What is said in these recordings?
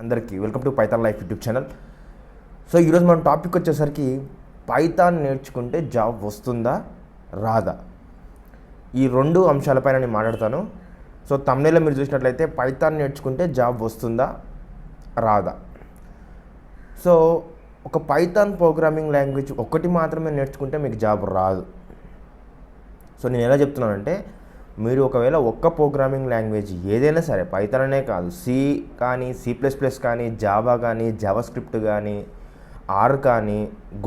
అందరికీ welcome to Python life YouTube channel. So ఈరోజు మన టాపిక్ వచ్చేసరికి పైథాన్ నేర్చుకుంటే జాబ్ వస్తుందా రాదా, ఈ రెండు అంశాలపైన నేను మాట్లాడతాను. సో తమ్నైల్లో మీరు చూసినట్లయితే పైథాన్ నేర్చుకుంటే జాబ్ వస్తుందా రాదా. సో ఒక పైథాన్ ప్రోగ్రామింగ్ లాంగ్వేజ్ ఒకటి మాత్రమే నేర్చుకుంటే మీకు జాబ్ రాదు. సో నేను ఎలా చెప్తున్నానంటే, మీరు ఒకవేళ ఒక్క ప్రోగ్రామింగ్ లాంగ్వేజ్ ఏదైనా సరే, పైథాన్ అనే కాదు, సి కానీ, C++ కానీ, జావా కానీ, జావా స్క్రిప్ట్ కానీ, ఆర్ కానీ,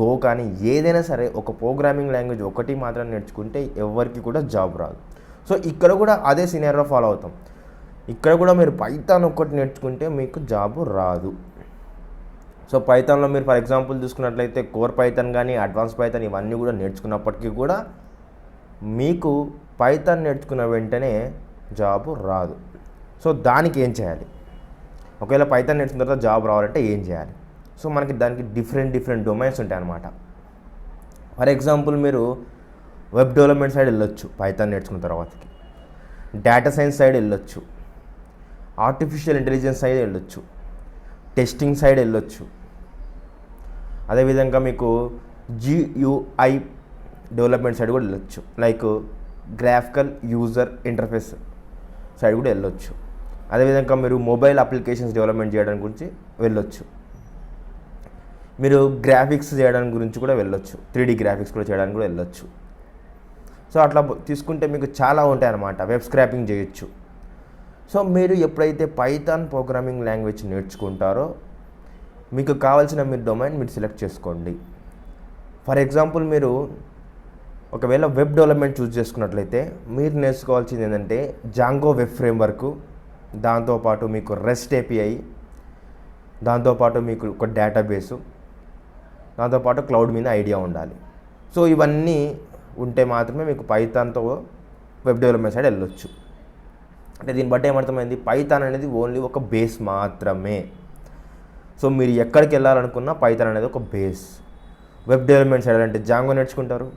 గో కానీ, ఏదైనా సరే ఒక ప్రోగ్రామింగ్ లాంగ్వేజ్ ఒకటి మాత్రం నేర్చుకుంటే ఎవరికి కూడా జాబ్ రాదు. సో ఇక్కడ కూడా అదే సినారియో ఫాలో అవుతాం. ఇక్కడ కూడా మీరు పైథాన్ ఒక్కటి నేర్చుకుంటే మీకు జాబ్ రాదు. సో పైథాన్లో మీరు ఫర్ ఎగ్జాంపుల్ చూసుకున్నట్లయితే కోర్ పైథాన్ కానీ, అడ్వాన్స్ పైథాన్ ఇవన్నీ కూడా నేర్చుకున్నప్పటికీ కూడా మీకు పైథాన్ నేర్చుకున్న వెంటనే జాబ్ రాదు. సో దానికి ఏం చేయాలి? ఒకవేళ పైథాన్ నేర్చుకున్న తర్వాత జాబ్ రావాలంటే ఏం చేయాలి? సో మనకి దానికి డిఫరెంట్ డొమైన్స్ ఉంటాయి అన్నమాట. ఫర్ ఎగ్జాంపుల్ మీరు వెబ్ డెవలప్మెంట్ సైడ్ వెళ్ళొచ్చు పైథాన్ నేర్చుకున్న తర్వాతకి, డేటా సైన్స్ సైడ్ వెళ్ళొచ్చు, ఆర్టిఫిషియల్ ఇంటెలిజెన్స్ సైడ్ వెళ్ళొచ్చు, టెస్టింగ్ సైడ్ వెళ్ళొచ్చు. అదేవిధంగా మీకు GUI డెవలప్మెంట్ సైడ్ కూడా వెళ్ళొచ్చు, like graphical user interface side కూడా వెళ్ళొచ్చు. అదేవిధంగా మీరు మొబైల్ అప్లికేషన్స్ డెవలప్మెంట్ చేయడానికి గురించి వెళ్ళొచ్చు, మీరు గ్రాఫిక్స్ చేయడానికి గురించి కూడా వెళ్ళొచ్చు, 3D గ్రాఫిక్స్ కూడా చేయడానికి కూడా వెళ్ళొచ్చు. సో అట్లా తీసుకుంటే మీకు చాలా ఉంటాయి అన్నమాట. వెబ్ స్క్రాపింగ్ చేయొచ్చు. సో మీరు ఎప్పుడైతే పైథాన్ ప్రోగ్రామింగ్ లాంగ్వేజ్ నేర్చుకుంటారో మీకు కావాల్సిన మీరు డొమైన్ మీరు సెలెక్ట్ చేసుకోండి. ఫర్ ఎగ్జాంపుల్ మీరు ఒకవేళ వెబ్ డెవలప్మెంట్ చూస్ చేసుకున్నట్లయితే మీరు నేర్చుకోవాల్సింది ఏంటంటే జాంగో వెబ్ ఫ్రేమ్వర్క్, దాంతోపాటు మీకు రెస్ట్ API, దాంతోపాటు మీకు ఒక డేటాబేసు, దాంతోపాటు క్లౌడ్ మీద ఐడియా ఉండాలి. సో ఇవన్నీ ఉంటే మాత్రమే మీకు పైథాన్తో వెబ్ డెవలప్మెంట్ సైడ్ వెళ్ళొచ్చు. అంటే దీన్ని బట్టి ఏమర్థమైంది, పైథాన్ అనేది ఓన్లీ ఒక బేస్ మాత్రమే. సో మీరు ఎక్కడికి వెళ్ళాలనుకున్నా పైథాన్ అనేది ఒక బేస్. వెబ్ డెవలప్మెంట్ సైడ్ అంటే జాంగో నేర్చుకుంటారు,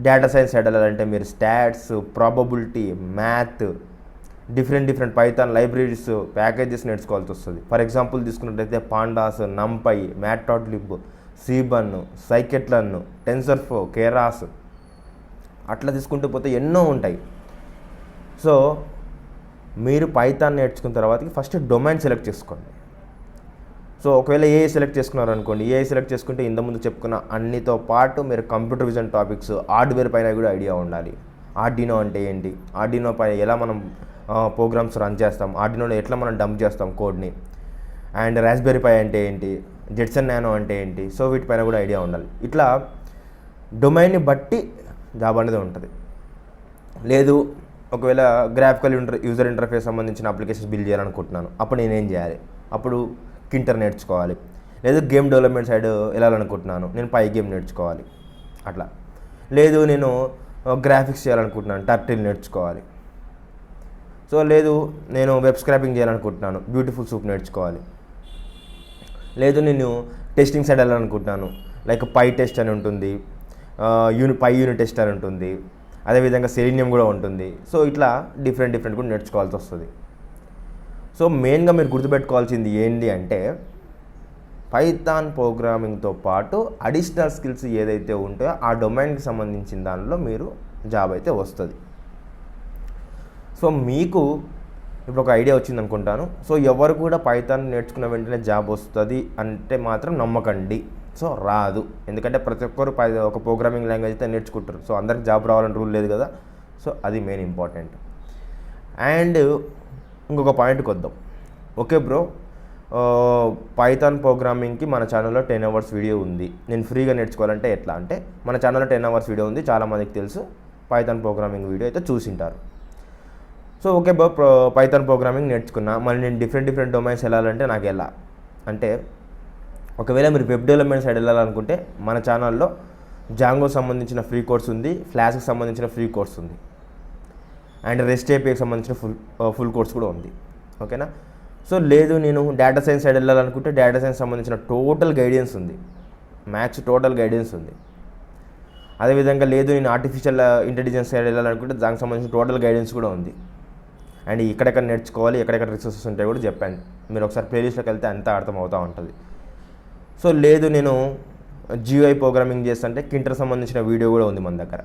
డేటా సైన్స్ సైడ్ వెళ్ళాలంటే మీరు stats, probability, math, different Python libraries, packages నేర్చుకోవాల్సి వస్తుంది. ఫర్ ఎగ్జాంపుల్ తీసుకున్నట్లయితే pandas, NumPy, Matplotlib, Seaborn, scikit learn, TensorFlow, Keras, అట్లా తీసుకుంటూ పోతే ఎన్నో ఉంటాయి. సో మీరు పైథాన్ నేర్చుకున్న తర్వాతకి ఫస్ట్ డొమైన్ సెలెక్ట్ చేసుకోండి. సో ఒకవేళ AI సెలెక్ట్ చేసుకున్నారు అనుకోండి, AI సెలెక్ట్ చేసుకుంటే ఇంతకుముందు చెప్పుకున్న అన్నితో పాటు మీరు కంప్యూటర్ విజన్ టాపిక్స్, హార్డ్వేర్ పైన కూడా ఐడియా ఉండాలి. ఆర్డినో అంటే ఏంటి, ఆర్డినో పైన ఎలా మనం ప్రోగ్రామ్స్ రన్ చేస్తాం, ఆర్డినోలో ఎట్లా మనం డంప్ చేస్తాం కోడ్ని, అండ్ రాస్బెర్రీ పై అంటే ఏంటి, జెట్సన్ నానో అంటే ఏంటి, సో వీటిపైన కూడా ఐడియా ఉండాలి. ఇట్లా డొమైన్ని బట్టి జాబ్ అనేది ఉంటుంది. లేదు ఒకవేళ గ్రాఫికల్ యూజర్ ఇంటర్ఫేస్ సంబంధించిన అప్లికేషన్స్ బిల్డ్ చేయాలనుకుంటున్నాను, అప్పుడు నేనేం చేయాలి? అప్పుడు కింటర్ నేర్చుకోవాలి. లేదు గేమ్ డెవలప్మెంట్ సైడ్ వెళ్ళాలనుకుంటున్నాను, నేను పై గేమ్ నేర్చుకోవాలి. అట్లా లేదు నేను గ్రాఫిక్స్ చేయాలనుకుంటున్నాను, టర్టిల్ నేర్చుకోవాలి. సో లేదు నేను వెబ్ స్క్రాపింగ్ చేయాలనుకుంటున్నాను, బ్యూటిఫుల్ సూప్ నేర్చుకోవాలి. లేదు నేను టెస్టింగ్ సైడ్ వెళ్ళాలనుకుంటున్నాను, లైక్ పై టెస్ట్ అని ఉంటుంది, పై యూనిట్ టెస్ట్ అని ఉంటుంది, అదేవిధంగా సెలీనియం కూడా ఉంటుంది. సో ఇట్లా డిఫరెంట్ కూడా నేర్చుకోవాల్సి వస్తుంది. సో మెయిన్గా మీరు గుర్తుపెట్టుకోవాల్సింది ఏంటి అంటే, పైథాన్ ప్రోగ్రామింగ్తో పాటు అడిషనల్ స్కిల్స్ ఏదైతే ఉంటాయో ఆ డొమైన్కి సంబంధించిన దానిలో మీరు జాబ్ అయితే వస్తుంది. సో మీకు ఇప్పుడు ఒక ఐడియా వచ్చింది అనుకుంటాను. సో ఎవరు కూడా పైథాన్ నేర్చుకున్న వెంటనే జాబ్ వస్తుంది అంటే మాత్రం నమ్మకండి. సో రాదు. ఎందుకంటే ప్రతి ఒక్కరు ఒక ప్రోగ్రామింగ్ లాంగ్వేజ్ అయితే నేర్చుకుంటారు. సో అందరికి జాబ్ రావాలని రూల్ లేదు కదా. సో అది మెయిన్ ఇంపార్టెంట్. అండ్ ఇంకొక పాయింట్కి వద్దాం. ఓకే బ్రో, పైథాన్ ప్రోగ్రామింగ్కి మన ఛానల్లో 10 hours వీడియో ఉంది, నేను ఫ్రీగా నేర్చుకోవాలంటే ఎట్లా అంటే, మన ఛానల్లో 10 hours వీడియో ఉంది, చాలామందికి తెలుసు. పైథాన్ ప్రోగ్రామింగ్ వీడియో అయితే చూసింటారు. So okay bro, Python programming నేర్చుకున్నా, మళ్ళీ నేను డిఫరెంట్ డొమైన్స్ వెళ్ళాలంటే నాకు ఎలా అంటే, ఒకవేళ మీరు వెబ్ డెవలప్మెంట్ సైడ్ వెళ్ళాలనుకుంటే మన ఛానల్లో జాంగో సంబంధించిన ఫ్రీ కోర్స్ ఉంది, ఫ్లాష్కి సంబంధించిన ఫ్రీ కోర్స్ ఉంది, అండ్ రెస్ట్ APIకి సంబంధించిన ఫుల్ కోర్స్ కూడా ఉంది. ఓకేనా. సో లేదు నేను డేటా సైన్స్ సైడ్ వెళ్ళాలనుకుంటే డేటా సైన్స్ సంబంధించిన టోటల్ గైడెన్స్ ఉంది, మ్యాథ్స్ టోటల్ గైడెన్స్ ఉంది. అదేవిధంగా లేదు నేను ఆర్టిఫిషియల్ ఇంటెలిజెన్స్ సైడ్ వెళ్ళాలనుకుంటే దానికి సంబంధించిన టోటల్ గైడెన్స్ కూడా ఉంది. అండ్ ఎక్కడెక్కడ నేర్చుకోవాలి, ఎక్కడెక్కడ రిసోర్సెస్ ఉంటాయి కూడా చెప్పాను. మీరు ఒకసారి ప్లేలిస్ట్లోకి వెళ్తే అంతా అర్థమవుతూ ఉంటుంది. సో లేదు నేను GUI ప్రోగ్రామింగ్ చేస్తుంటే కింటర్ సంబంధించిన వీడియో కూడా ఉంది మన దగ్గర.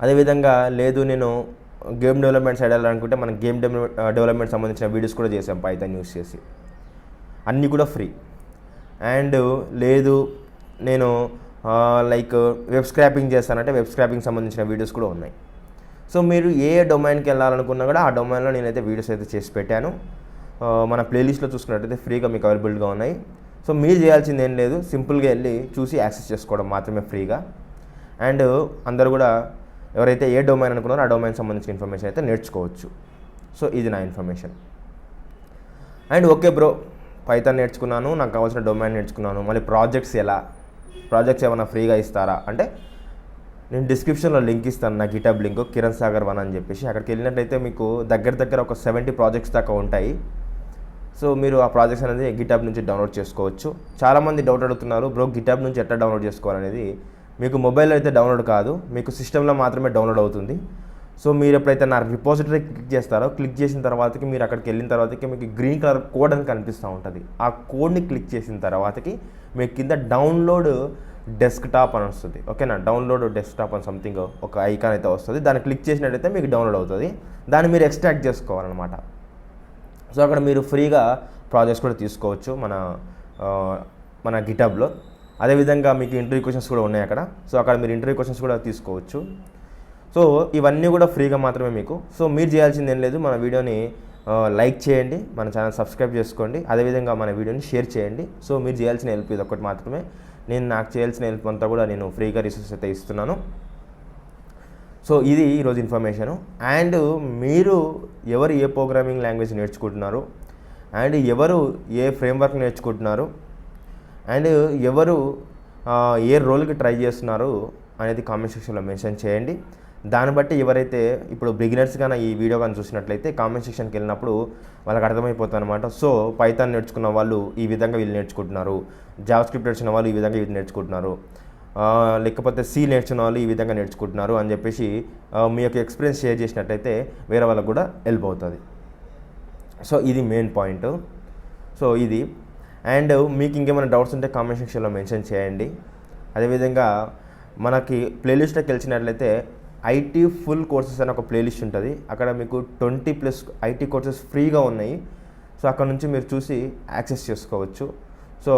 అదేవిధంగా లేదు నేను గేమ్ డెవలప్మెంట్ సైడ్ వెళ్ళాలనుకుంటే మనం గేమ్ డెవలప్మెంట్ సంబంధించిన వీడియోస్ కూడా చేసాం పైథాన్ యూస్ చేసి, అన్నీ కూడా ఫ్రీ. అండ్ లేదు నేను లైక్ వెబ్ స్క్రాపింగ్ చేస్తానంటే వెబ్ స్క్రాపింగ్ సంబంధించిన వీడియోస్ కూడా ఉన్నాయి. సో మీరు ఏ డొమైన్కి వెళ్ళాలనుకున్నా కూడా ఆ డొమైన్లో నేనైతే వీడియోస్ అయితే చేసి పెట్టాను. మన ప్లేలిస్ట్లో చూసుకున్నట్టయితే ఫ్రీగా మీకు అవైలబుల్గా ఉన్నాయి. సో మీరు చేయాల్సింది ఏం లేదు, సింపుల్గా వెళ్ళి చూసి యాక్సెస్ చేసుకోవడం మాత్రమే ఫ్రీగా. అండ్ అందరూ కూడా ఎవరైతే ఏ డొమైన్ అనుకున్నారో ఆ డొమైన్ సంబంధించిన ఇన్ఫర్మేషన్ అయితే నేర్చుకోవచ్చు. సో ఇది నా information. And okay bro, Python నేర్చుకున్నాను, నాకు కావాల్సిన డొమైన్ నేర్చుకున్నాను, మళ్ళీ ప్రాజెక్ట్స్ ఏమైనా ఫ్రీగా ఇస్తారా అంటే నేను డిస్క్రిప్షన్లో లింక్ ఇస్తాను, నా గిటబ్ లింక్ కిరణ్ సాగర్ 1 అని చెప్పేసి. అక్కడికి వెళ్ళినట్టయితే మీకు దగ్గర ఒక 70 ప్రాజెక్ట్స్ దాకా ఉంటాయి. సో మీరు ఆ ప్రాజెక్ట్స్ అనేది గిటబ్ నుంచి డౌన్లోడ్ చేసుకోవచ్చు. చాలామంది డౌట్ అడుగుతున్నారు, బ్రో గిటబ్ నుంచి ఎట్లా డౌన్లోడ్ చేసుకోవాలనేది. మీకు మొబైల్లో అయితే డౌన్లోడ్ కాదు, మీకు సిస్టంలో మాత్రమే డౌన్లోడ్ అవుతుంది. సో మీరు ఎప్పుడైతే నా రిపోజిటరీ క్లిక్ చేస్తారో, క్లిక్ చేసిన తర్వాతకి మీరు అక్కడికి వెళ్ళిన తర్వాతకి మీకు గ్రీన్ కలర్ కోడ్ అని కనిపిస్తూ ఉంటుంది. ఆ కోడ్ని క్లిక్ చేసిన తర్వాతకి మీకు కింద డౌన్లోడ్ డెస్క్టాప్ అని వస్తుంది. ఓకేనా, డౌన్లోడ్ డెస్క్టాప్ అని సంథింగ్ ఒక ఐకాన్ అయితే వస్తుంది. దాన్ని క్లిక్ చేసినట్టయితే మీకు డౌన్లోడ్ అవుతుంది. దాన్ని మీరు ఎక్స్ట్రాక్ట్ చేసుకోవాలన్నమాట. సో అక్కడ మీరు ఫ్రీగా ప్రాజెక్ట్స్ కూడా తీసుకోవచ్చు మన గిటబ్లో. అదేవిధంగా మీకు ఇంటర్వ్యూ క్వశ్చన్స్ కూడా ఉన్నాయి అక్కడ. సో అక్కడ మీరు ఇంటర్వ్యూ క్వశ్చన్స్ కూడా తీసుకోవచ్చు. సో ఇవన్నీ కూడా ఫ్రీగా మాత్రమే మీకు. సో మీరు చేయాల్సింది ఏం లేదు, మన వీడియోని లైక్ చేయండి, మన ఛానల్ సబ్స్క్రైబ్ చేసుకోండి, అదేవిధంగా మన వీడియోని షేర్ చేయండి. సో మీరు చేయాల్సిన హెల్ప్ ఇది ఒకటి మాత్రమే. నాకు చేయాల్సిన హెల్ప్ అంతా కూడా నేను ఫ్రీగా రిసోర్స్ అయితే ఇస్తున్నాను. సో ఇది ఈరోజు ఇన్ఫర్మేషను. అండ్ మీరు ఎవరు ఏ ప్రోగ్రామింగ్ లాంగ్వేజ్ నేర్చుకుంటున్నారు, అండ్ ఎవరు ఏ ఫ్రేమ్వర్క్ నేర్చుకుంటున్నారు, అండ్ ఎవరు ఏ రోల్కి ట్రై చేస్తున్నారు అనేది కామెంట్ సెక్షన్లో మెన్షన్ చేయండి. దాన్ని బట్టి ఎవరైతే ఇప్పుడు బిగినర్స్ కానీ ఈ వీడియో కానీ చూసినట్లయితే కామెంట్ సెక్షన్కి వెళ్ళినప్పుడు వాళ్ళకి అర్థమైపోతుంది అనమాట. సో పైథాన్ నేర్చుకున్న వాళ్ళు ఈ విధంగా వీళ్ళు నేర్చుకుంటున్నారు, జావా స్క్రిప్ట్ నేర్చుకున్న వాళ్ళు ఈ విధంగా వీళ్ళు నేర్చుకుంటున్నారు, లేకపోతే C నేర్చుకున్న వాళ్ళు ఈ విధంగా నేర్చుకుంటున్నారు అని చెప్పేసి మీ యొక్క ఎక్స్పీరియన్స్ షేర్ చేసినట్టయితే వేరే వాళ్ళకు కూడా హెల్ప్ అవుతుంది. సో ఇది మెయిన్ పాయింట్. సో ఇది. అండ్ మీకు ఇంకేమైనా డౌట్స్ ఉంటే కామెంట్ సెక్షన్లో మెన్షన్ చేయండి. అదేవిధంగా మనకి ప్లేలిస్ట్లోకి వెళ్ళినట్లయితే IT ఫుల్ కోర్సెస్ అని ఒక ప్లేలిస్ట్ ఉంటుంది. అక్కడ మీకు 20+ IT కోర్సెస్ ఫ్రీగా ఉన్నాయి. సో అక్కడ నుంచి మీరు చూసి యాక్సెస్ చేసుకోవచ్చు. సో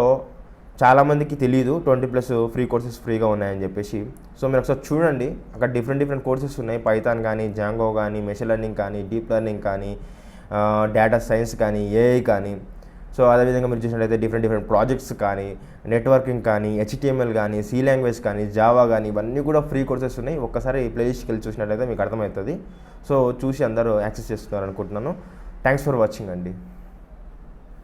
చాలామందికి తెలియదు 20+ ఫ్రీ కోర్సెస్ ఫ్రీగా ఉన్నాయని చెప్పేసి. సో మీరు ఒకసారి చూడండి, అక్కడ డిఫరెంట్ కోర్సెస్ ఉన్నాయి. పైథాన్ కానీ, జాంగో కానీ, మెషిన్ లెర్నింగ్ కానీ, డీప్ లెర్నింగ్ కానీ, డేటా సైన్స్ కానీ, AI కానీ. సో అదేవిధంగా మీరు చూసినట్లయితే డిఫరెంట్ ప్రాజెక్ట్స్ కానీ, నెట్వర్కింగ్ కానీ, HTML కానీ, C లాంగ్వేజ్ కానీ, జావా కానీ, ఇవన్నీ కూడా ఫ్రీ కోర్సెస్ ఉన్నాయి. ఒక్కసారి ప్లేలిస్ట్కి వెళ్ళి చూసినట్లయితే మీకు అర్థమవుతుంది. సో చూసి అందరూ యాక్సెస్ చేస్తున్నారు అనుకుంటున్నాను. థ్యాంక్స్ ఫర్ వాచింగ్ అండి.